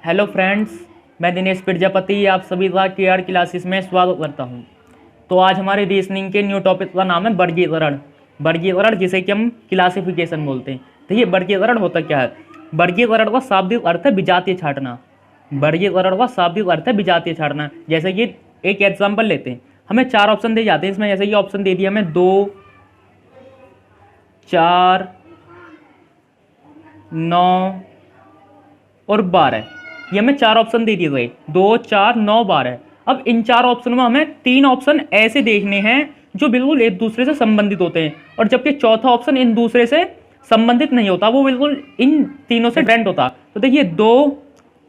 Hello friends, मैं दिनेश प्रजापति आप सभी का केआर क्लासेस में स्वागत करता हूं। तो आज हमारे रीजनिंग के न्यू टॉपिक का नाम है वर्गीकरण। वर्गीकरण जिसे कि हम क्लासिफिकेशन बोलते हैं। तो ये वर्गीकरण होता क्या है? वर्गीकरण का शाब्दिक अर्थ है विजातीय छांटना। वर्गीकरण का शाब्दिक अर्थ है विजातीय छांटना। जैसे कि एक एग्जाम्पल लेते हैं, हमें 4 ऑप्शन दिए जाते हैं। इसमें जैसे कि ऑप्शन दे दिया हमें 2, 4, 9 और 12। ये हमें 4 ऑप्शन दे दिए गए, 2, 4, 9, 12। अब इन 4 ऑप्शन में हमें 3 ऑप्शन ऐसे देखने हैं जो बिल्कुल एक दूसरे से संबंधित होते हैं, और जबकि चौथा ऑप्शन इन दूसरे से संबंधित नहीं होता, वो बिल्कुल इन तीनों से डिफरेंट होता। तो देखिए 2,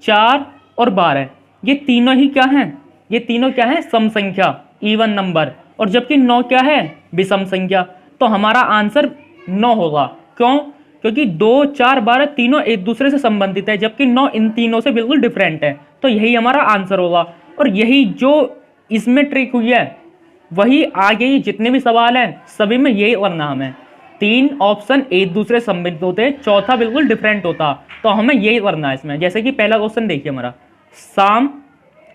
4 और 12 ये तीनों ही क्या हैं? ये तीनों क्या है? सम संख्या, इवन नंबर। और जबकि 9 क्या है? विषम संख्या। तो हमारा आंसर 9 होगा। क्यों? क्योंकि 2, 4, 12 तीनों एक दूसरे से संबंधित है, जबकि 9 इन तीनों से बिल्कुल डिफरेंट है। तो यही हमारा आंसर होगा। और यही जो इसमें ट्रिक हुई है, वही आगे ही जितने भी सवाल हैं सभी में यही करना हमें। 3 ऑप्शन एक दूसरे से संबंधित होते हैं, चौथा बिल्कुल डिफरेंट होता। तो हमें यही करना है इसमें। जैसे कि पहला क्वेश्चन देखिए हमारा, शाम,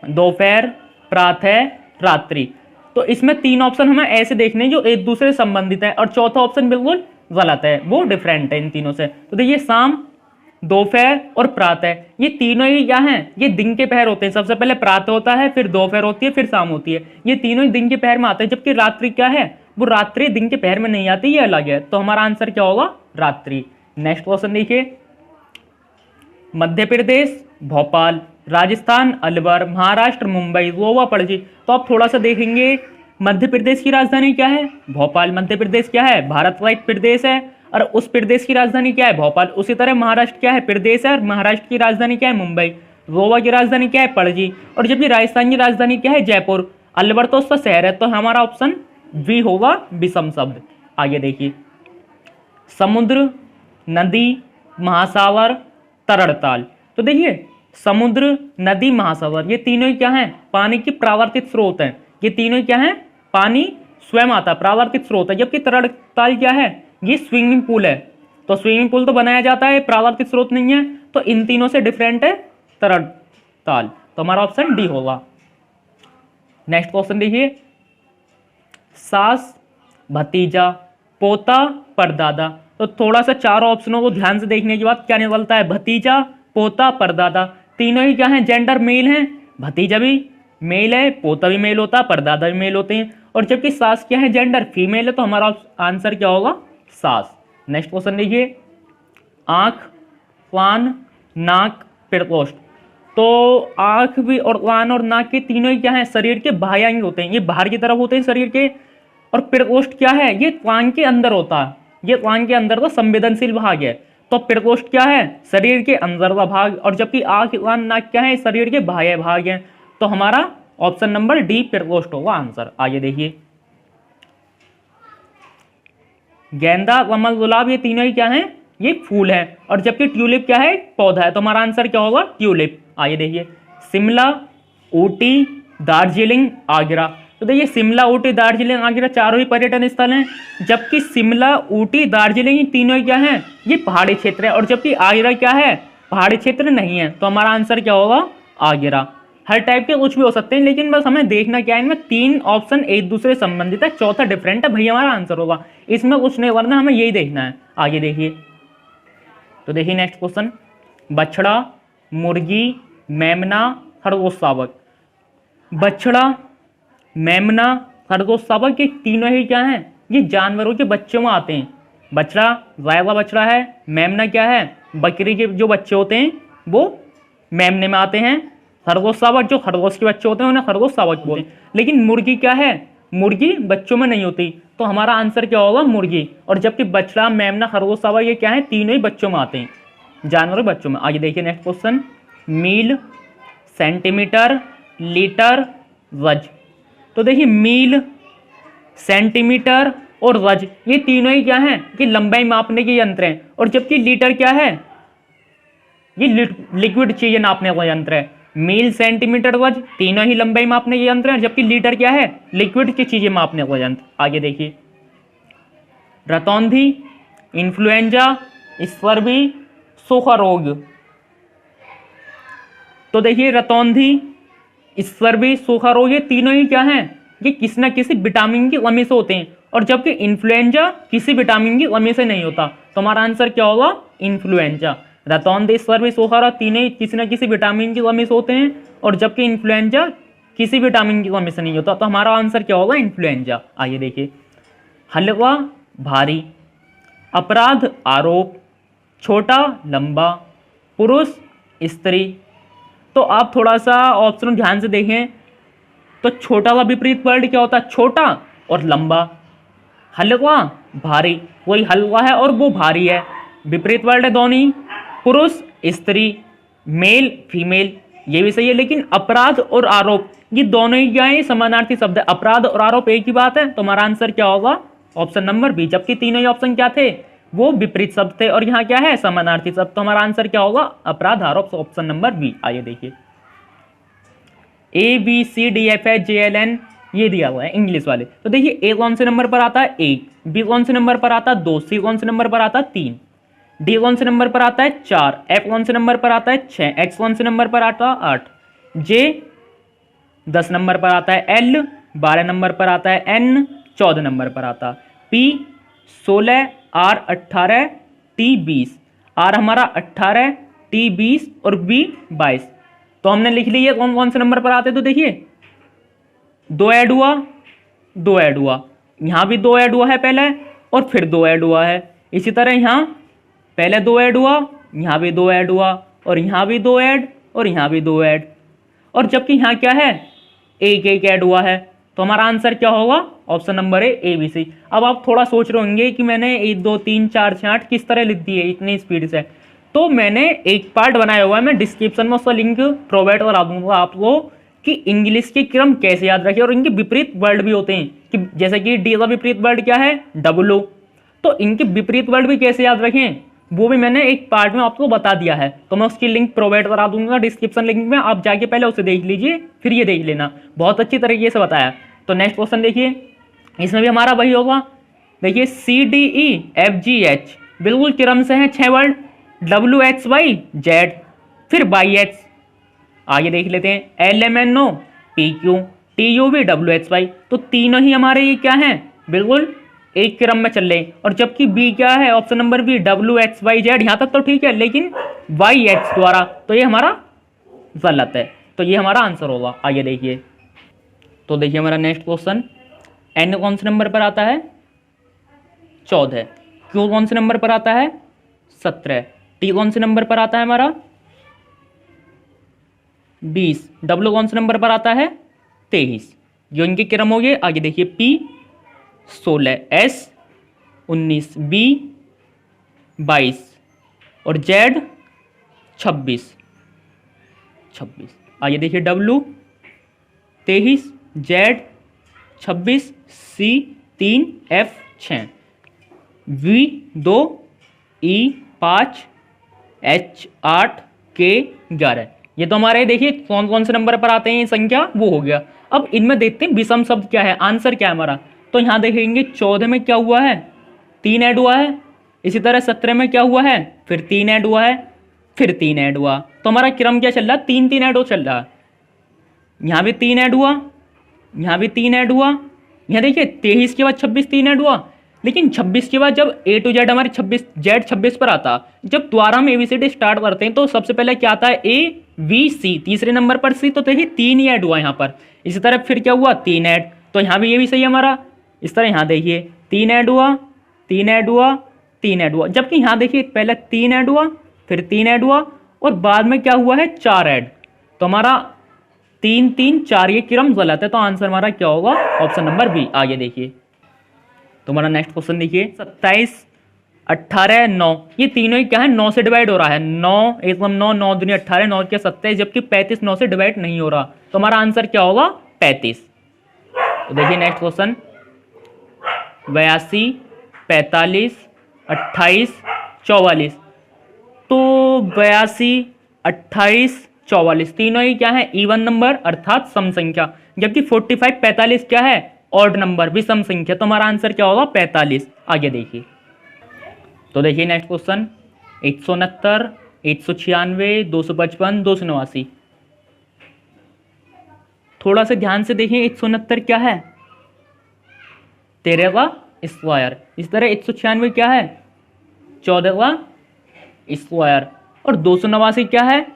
दोपहर, प्रातः, रात्रि। तो इसमें 3 ऑप्शन हमें ऐसे देखने हैं जो एक दूसरे से संबंधित है, और चौथा ऑप्शन बिल्कुल गलत है, वो डिफरेंट है इन तीनों से। तो देखिए शाम, दोपहर और प्रातः ये तीनों ही क्या हैं? ये दिन के पहर होते हैं। सबसे पहले प्रातः होता है, फिर दोपहर होती है, फिर शाम होती है। ये तीनों ही दिन के पहर में आते हैं। जबकि रात्रि क्या है? वो रात्रि दिन के पहर में नहीं आती, ये अलग है। तो हमारा आंसर क्या होगा? रात्रि। नेक्स्ट क्वेश्चन देखिए, मध्य प्रदेश भोपाल, राजस्थान अलवर, महाराष्ट्र मुंबई, गोवा पणजी। तो आप थोड़ा सा देखेंगे, मध्य प्रदेश की राजधानी क्या है? भोपाल। मध्य प्रदेश क्या है? भारत का एक प्रदेश है, और उस प्रदेश की राजधानी क्या है? भोपाल। उसी तरह महाराष्ट्र क्या है? प्रदेश है, और महाराष्ट्र की राजधानी क्या है? मुंबई। गोवा की राजधानी क्या है? पणजी। और जबकि राजस्थान की राजधानी क्या है? जयपुर। अलवर तो उसका शहर है। तो हमारा ऑप्शन बी होगा, विषम शब्द। आगे देखिए, समुद्र, नदी, महासागर, तरड़ताल। तो देखिए समुद्र, नदी, महासागर ये तीनों ही क्या हैं? पानी की प्राकृतिक स्रोत हैं। ये तीनों ही क्या हैं? पानी स्वयं आता, प्राकृतिक स्रोत है। जबकि तरड़ताल क्या है? ये स्विमिंग पूल है। तो स्विमिंग पूल तो बनाया जाता है, प्राकृतिक स्रोत नहीं है। तो इन तीनों से डिफरेंट है तरड़ताल। तो हमारा ऑप्शन डी होगा। नेक्स्ट क्वेश्चन देखिए, सास, भतीजा, पोता, परदादा। तो थोड़ा सा चारों ऑप्शनों को ध्यान से देखने के बाद क्या निकलता है? भतीजा, पोता, परदादा तीनों ही क्या है? जेंडर मेल हैं। भतीजा भी मेल है, पोता भी मेल होता है, परदादा भी मेल होते हैं। और जबकि सास क्या है? जेंडर फीमेल है। तो हमारा आंसर क्या होगा? सास। नेक्स्ट क्वेश्चन देखिए, आंख, कान, नाक, प्रकोष्ठ। तो आंख भी और कान और नाक के तीनों ही क्या है? शरीर के बाह्य अंग होते हैं, ये बाहर की तरफ होते हैं शरीर के। और प्रकोष्ठ क्या है? ये कान के अंदर होता है, ये कान के अंदर का संवेदनशील भाग है। तो प्रकोष्ठ क्या है? शरीर के अंदर का भाग। और जबकि आंख, कान, नाक क्या है? शरीर के बाह्य भाग है। तो हमारा ऑप्शन नंबर डी प्रकोष्ठ होगा आंसर। आगे देखिए, गेंदा, कमल, गुलाब ये तीनों ही क्या हैं? ये फूल है। और जबकि ट्यूलिप क्या है? पौधा है। तो हमारा आंसर क्या होगा? ट्यूलिप। आइए देखिए, शिमला, ऊटी, दार्जिलिंग, आगरा। तो देखिए शिमला, ऊटी, दार्जिलिंग, आगरा चारों ही पर्यटन स्थल हैं। जबकि शिमला, ऊटी, दार्जिलिंग ये तीनों ही क्या हैं? ये पहाड़ी क्षेत्र है। और जबकि आगरा क्या है? पहाड़ी क्षेत्र नहीं है। तो हमारा आंसर क्या होगा? आगरा। हर टाइप के कुछ भी हो सकते हैं, लेकिन बस हमें देखना क्या है, इनमें 3 ऑप्शन एक दूसरे से संबंधित है, चौथा डिफरेंट है, भैया हमारा आंसर होगा। इसमें कुछ नहीं करना, हमें यही देखना है। आगे देखिए, तो देखिए नेक्स्ट क्वेश्चन, बछड़ा, मुर्गी, मेमना, खरगोश शावक। बछड़ा, मेमना, खरगोश शावक ये तीनों ही क्या हैं? ये जानवरों के बच्चों में आते हैं। बछड़ा गाय का बछड़ा है, मेमना क्या है? बकरी के जो बच्चे होते हैं वो मेमने में आते हैं। खरगोश शावक जो खरगोश के बच्चे होते हैं उन्हें खरगोश शावक बोलते हैं। लेकिन मुर्गी क्या है? मुर्गी बच्चों में नहीं होती। तो हमारा आंसर क्या होगा? मुर्गी। और जबकि बछड़ा, मेमना, खरगोश शावक ये क्या है? तीनों ही बच्चों में आते हैं, जानवरों बच्चों में। आगे देखिए नेक्स्ट क्वेश्चन, मील, सेंटीमीटर, लीटर, गज। तो देखिए मील, सेंटीमीटर और गज ये तीनों ही क्या हैं? कि लंबाई मापने के यंत्र हैं। और जबकि लीटर क्या है? ये लिक्विड चीजें नापने का यंत्र है। मील, सेंटीमीटर, गज तीनों ही लंबाई मापने के यंत्र हैं। जबकि लीटर क्या है? लिक्विड की चीजें मापने का यंत्र। आगे देखिए, रतौंधी, इन्फ्लुएंजा, स्वर्वी, सूखा रोग। तो देखिए रतौंधी, स्कर्वी, सूखा रोग, ये तीनों ही क्या हैं, ये किसी न किसी विटामिन की कमी से होते हैं, और जबकि इन्फ्लुएंजा किसी विटामिन की कमी से नहीं होता। तो हमारा आंसर क्या होगा, इन्फ्लुएंजा। रतौंधी, स्कर्वी, सूखा रोग तीनों ही किसी न किसी विटामिन की कमी से होते हैं, और जबकि इन्फ्लुएंजा किसी विटामिन की कमी से नहीं होता। तो हमारा आंसर क्या होगा, इन्फ्लुएंजा। आइए देखिए, हल्का, भारी, अपराध, आरोप, छोटा, लंबा, पुरुष, स्त्री। तो आप थोड़ा सा ऑप्शन ध्यान से देखें, तो छोटा का विपरीत वर्ड क्या होता है, छोटा और लंबा। हल्का, भारी, वही हल्का है और वो भारी है, विपरीत वर्ड है दोनों ही। पुरुष, स्त्री, मेल, फीमेल, ये भी सही है। लेकिन अपराध और आरोप ये दोनों ही क्या है, समानार्थी शब्द है। अपराध और आरोप एक ही बात है, तो हमारा आंसर क्या होगा, ऑप्शन नंबर बी। जबकि तीनों ही ऑप्शन क्या थे, वो विपरीत शब्द थे, और यहाँ क्या है, समानार्थी शब्द। तो हमारा आंसर क्या होगा, अपराध, आरोप, ऑप्शन नंबर बी। आइए देखिए, ABCDFGLN ये दिया हुआ है इंग्लिश वाले। तो देखिए, ए कौन से नंबर पर आता है, 1, बी कौन से नंबर पर आता है, 2, सी कौन से नंबर पर आता है, 3, डी कौन से नंबर पर आता है, 4, एफ कौन से नंबर पर आता है, 6, एक्स कौन से नंबर पर आता है, 8, जे 10 नंबर पर आता है, एल 12 नंबर पर आता है, एन 14 नंबर पर आता है, पी 16, आर 18, टी 20। आर हमारा 18, टी 20 और बी 22। तो हमने लिख लिया कौन कौन से नंबर पर आते। तो देखिए, 2 ऐड हुआ, 2 ऐड हुआ, यहां भी 2 ऐड हुआ है पहले, और फिर 2 ऐड हुआ है। इसी तरह यहां पहले 2 ऐड हुआ, यहां भी 2 ऐड हुआ, और यहां भी 2 ऐड, और यहां भी 2 ऐड, और जबकि यहां क्या है, एक एक ऐड हुआ है। तो हमारा आंसर क्या होगा, option number A B C. अब आप थोड़ा सोच रहे होंगे कि मैंने 1 2 3 4 6 8 किस तरह लिख दिए इतनी स्पीड से। तो मैंने एक पार्ट बनाया हुआ है, मैं डिस्क्रिप्शन में उसका लिंक प्रोवाइड करा दूंगा आपको, कि इंग्लिश के क्रम कैसे याद रखें, और इनके विपरीत वर्ड भी होते हैं, कि जैसे कि डी का विपरीत वर्ड क्या है, डब्लू। तो इनके विपरीत वर्ड भी कैसे याद रखें, वो भी मैंने एक पार्ट में आपको बता दिया है। तो मैं उसकी लिंक प्रोवाइड करा दूंगा डिस्क्रिप्शन लिंक में, आप जाके पहले उसे देख लीजिए, फिर ये देख लेना, बहुत अच्छी तरीके से बताया। तो नेक्स्ट क्वेश्चन देखिए, इसमें भी हमारा वही होगा। देखिए, CDEFGH बिल्कुल क्रम से है 6 वर्ड, WXYZ, फिर YH। आगे देख लेते हैं, LMNO PQ TUV WXY। तो तीनों ही हमारे ये क्या हैं, बिल्कुल एक क्रम में चल रहे। और जबकि बी क्या है, ऑप्शन नंबर बी WXYZ, यहां तक तो ठीक है, लेकिन YH द्वारा, तो ये हमारा गलत है। तो ये हमारा आंसर होगा। आइए देखिए, तो देखिए हमारा नेक्स्ट क्वेश्चन, एन कौन से नंबर पर आता है, 14, क्यू कौन से नंबर पर आता है, 17, टी कौन से नंबर पर आता है हमारा, 20, डब्ल्यू कौन से नंबर पर आता है, 23। जो इनके क्रम हो गए। आगे देखिए, पी 16, एस 19, बी 22 और जेड 26। आइए देखिए, W 23, Z 26, C 3, F 6, V 2, E 5, H 8, K 11। ये तो हमारे देखिए कौन कौन से नंबर पर आते हैं ये संख्या, वो हो गया। अब इनमें देखते हैं विषम शब्द क्या है, आंसर क्या है हमारा। तो यहां देखेंगे 14 में क्या हुआ है, 3 ऐड हुआ है। इसी तरह 17 में क्या हुआ है, फिर 3 ऐड हुआ है, फिर 3 ऐड हुआ। तो हमारा क्रम क्या चल रहा है, 3 3 ऐड हो चल रहा है। यहां भी 3 ऐड हुआ, यहां भी 3 ऐड हुआ। यहां देखिए 23 के बाद 26 3 ऐड हुआ। लेकिन 26 के बाद जब A to Z हमारे 26 जेड 26 पर आता, जब द्वारा हम ABCD स्टार्ट करते हैं तो सबसे पहले क्या आता है, ABC, तीसरे नंबर पर C। तो देखिए 3 ही ऐड हुआ यहाँ पर। इसी तरह फिर क्या हुआ, 3 ऐड। तो यहाँ भी ये भी सही है हमारा। इस तरह यहाँ देखिए 3 ऐड हुआ, 3 ऐड हुआ, 3 ऐड हुआ। जबकि यहाँ देखिए पहले 3 ऐड हुआ, फिर 3 ऐड हुआ, और बाद में क्या हुआ है, 4 ऐड। तो हमारा 3 3 4 ये क्रम गलत है। तो आंसर हमारा क्या होगा, ऑप्शन नंबर बी। आगे देखिए, तो हमारा नेक्स्ट क्वेश्चन देखिए, 27, 18, 9, ये तीनों ही क्या है, 9 से डिवाइड हो रहा है। 9 एकदम 9, 9 दूनी 18, 9 के 27, जबकि 35 9 से डिवाइड नहीं हो रहा। तो हमारा आंसर क्या होगा, 35। तो देखिए नेक्स्ट क्वेश्चन, 82, 45, 28, 44। तो 82, 28, 44 तीनों ही क्या है, इवन नंबर अर्थात सम संख्या। जबकि 45, 45 क्या है, ऑड नंबर, विषम संख्या। तो हमारा आंसर क्या होगा, 45। आगे देखिए, तो देखिए नेक्स्ट क्वेश्चन, 169, 196, 255, 289। थोड़ा सा ध्यान से देखिए 169 क्या है, 13 का स्क्वायर। इस तरह 196 क्या है, 14 का स्क्वायर। और 289 क्या है,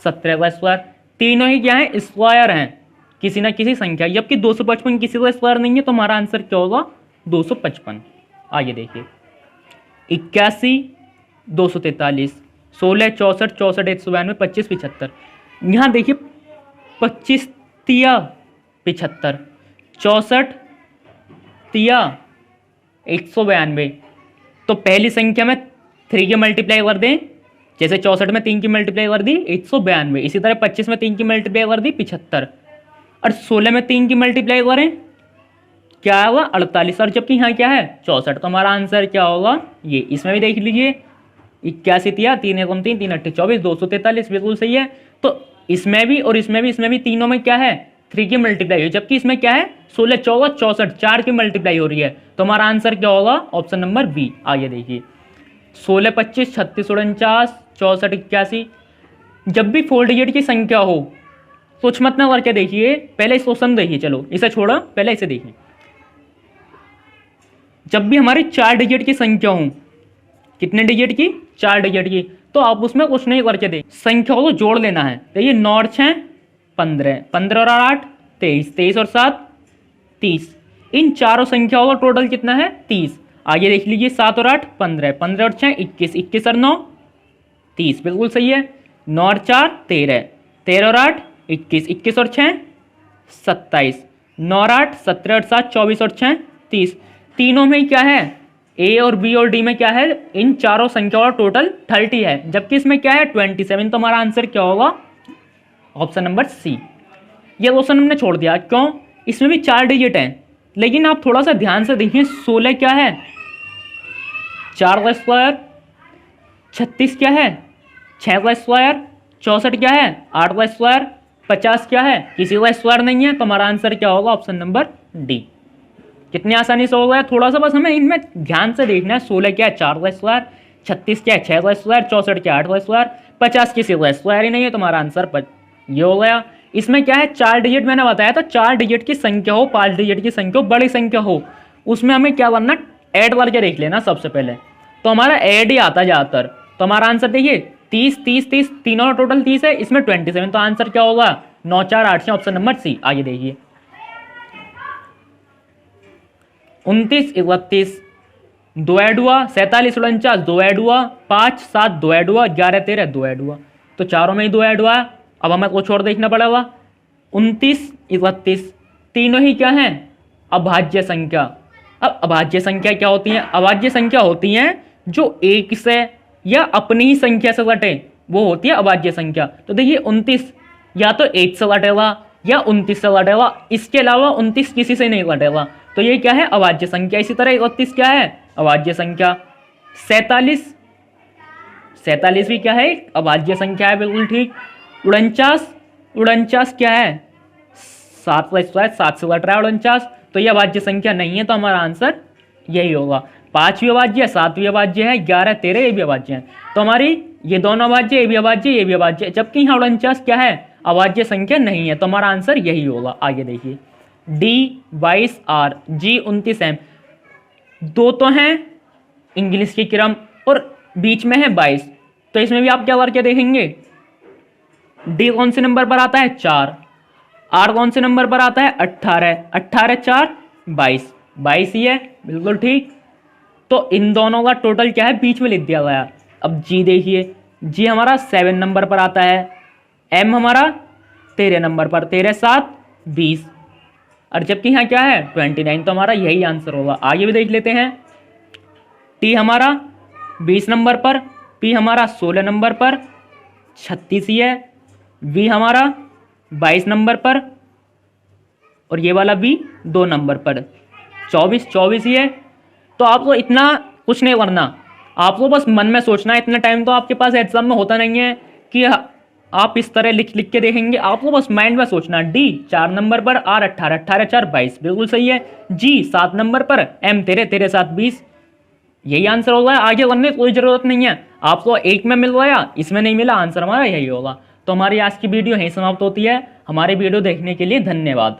17 का स्क्वायर। तीनों ही क्या है, स्क्वायर हैं किसी ना किसी संख्या, जबकि 255 किसी का स्क्वायर नहीं है, तो हमारा आंसर क्या होगा, 255। आइए देखिए 81, 243, 16, 64, 64, 192, 25, 75। यहाँ देखिए 25 तिया 75, 64 तिया 192। तो पहली संख्या में 3 की मल्टीप्लाई कर दें, जैसे 64 में 3 की मल्टीप्लाई कर दी 192, इसी तरह 25 में 3 की मल्टीप्लाई कर दी 75, और 16 में 3 की मल्टीप्लाई करें क्या होगा, 48। और जबकि यहाँ क्या है, 64। तो हमारा आंसर क्या होगा, ये। इसमें भी देख लीजिए 81 तिया 3 एकम 3, 3 अट्ठे 24, 243, बिल्कुल सही है। तो इसमें भी और इसमें भी तीनों में क्या है, 3 की मल्टीप्लाई है, जबकि इसमें क्या है 16, 14, 64, 4 की मल्टीप्लाई हो रही है। तो हमारा आंसर क्या होगा, ऑप्शन नंबर बी। आइए देखिए 16, 25, 36, 49, 64, 81। जब भी 4 डिजिट की संख्या हो कुछ मत ना करके देखिए, पहले इस क्वेश्चन देखिए, चलो इसे छोड़ो, पहले इसे देखिए। जब भी हमारी 4 डिजिट की संख्या हो, कितने डिजिट की, 4 डिजिट की, तो आप उसमें कुछ नहीं करके देख, संख्याओं को जोड़ लेना है। तो ये 9 और 6 15, 15 और 8 23, 23 और 7 30। इन चारों संख्याओं का टोटल कितना है, 30। आगे देख लीजिए 7 और 8 15, 15 और 6 21, 21 और 9 30, बिल्कुल सही है। 9 और 4 13, 13 और 8 21, 21 और 6 27, 9 और 8 17 और 7 24 और 6 30। तीनों में क्या है, ए और बी और डी में क्या है, इन चारों संख्याओं का टोटल 30 है, जबकि इसमें क्या है 27। तो हमारा आंसर क्या होगा, ऑप्शन नंबर सी। ये क्वेश्चन हमने छोड़ दिया, क्यों, इसमें भी 4 डिजिट हैं, लेकिन आप थोड़ा सा ध्यान से देखिए 16 क्या है, 4 का स्क्वायर, 36 क्या है, 6 का स्क्वायर, 64 क्या है, 8 का स्क्वायर, 50 क्या है, किसी का स्क्वायर नहीं है। तो हमारा आंसर क्या होगा, ऑप्शन नंबर डी। कितनी आसानी से हो गया, थोड़ा सा बस हमें इनमें ध्यान से देखना है। 16 क्या है, 4 का स्क्वायर, 36 क्या है, 6 का स्क्वायर, 64 क्या है, 8 का स्क्वायर, 50 किसी का स्क्वायर ही नहीं है। तुम्हारा आंसर ये हो गया। इसमें क्या है, 4 डिजिट मैंने बताया था, 4 डिजिट की संख्या हो, 5 डिजिट की संख्या हो, बड़ी संख्या हो, उसमें हमें क्या करना, ऐड करके देख लेना सबसे पहले। तो हमारा ऐड ही आता ज्यादातर। तो हमारा आंसर देखिए 30 30 30, तीनों का टोटल 30 है, इसमें 27। तो आंसर क्या होगा, 9 4 8 6, ऑप्शन नंबर सी। आगे देखिए 29 31 दो ऐड हुआ, 47 49 दो ऐड हुआ, 5 7 दो ऐड हुआ, 11 13 दो ऐड हुआ। तो चारों में ही दो ऐड हुआ। अब हमें कुछ और देखना पड़ेगा। 29 31 तीनों ही क्या हैं, अभाज्य संख्या। अब अभाज्य संख्या क्या होती है, अभाज्य संख्या होती हैं जो एक से या अपनी ही संख्या से घटे, वो होती है अभाज्य संख्या। तो देखिए 29 या तो 1 से घटेगा या 29 से घटेगा, इसके अलावा 29 किसी से नहीं घटेगा। तो ये क्या है, अभाज्य संख्या। इसी तरह 31 क्या है, अभाज्य संख्या। 47 47 भी क्या है, अभाज्य संख्या है, बिल्कुल ठीक। 49 49 क्या है, 7 का स्क्वायर, 7 से घट रहा है 49, तो ये अभाज्य संख्या नहीं है। तो हमारा आंसर यही होगा। 5 भी अभाज्य है, 7 भी अभाज्य है, 11 13 ये भी अभाज्य है। तो हमारी ये दोनों अभाज्य, ये भी अभाज्य, ये भी अभाज्य, जबकि यहाँ 49 क्या है, अभाज्य संख्या नहीं है। तो हमारा आंसर यही होगा। आगे देखिए डी 22 आर जी 29 एम, दो तो हैं इंग्लिश के क्रम और बीच में है 22। तो इसमें भी आप क्या करके देखेंगे, डी कौन से नंबर पर आता है, 4। आर कौन से नंबर पर आता है, 18। 18 4 22, 22 ही है, बिल्कुल ठीक। तो इन दोनों का टोटल क्या है, बीच में लिख दिया गया। अब जी देखिए, जी हमारा 7 नंबर पर आता है, एम हमारा 13 नंबर पर, 13 7 20, और जबकि यहाँ क्या है 29। तो हमारा यही आंसर होगा। आगे भी देख लेते हैं। टी हमारा 20 नंबर पर, पी हमारा 16 नंबर पर, 36 ही है। वी हमारा 22 नंबर पर, और ये वाला वी 2 नंबर पर, 24 ही है। तो आपको इतना कुछ नहीं करना, आपको बस मन में सोचना है। इतना टाइम तो आपके पास एग्जाम में होता नहीं है कि आप इस तरह लिख लिख के देखेंगे। आपको बस माइंड में सोचना, डी 4 नंबर पर, आर 18 18 4 22, बिल्कुल सही है। जी 7 नंबर पर, एम 13 13 7 20, यही आंसर होगा। आगे करने की कोई जरूरत नहीं है। आपको एक में मिल गया, इसमें नहीं मिला, आंसर हमारा यही होगा। तो हमारी आज की वीडियो यहीं समाप्त होती है। हमारे वीडियो देखने के लिए धन्यवाद।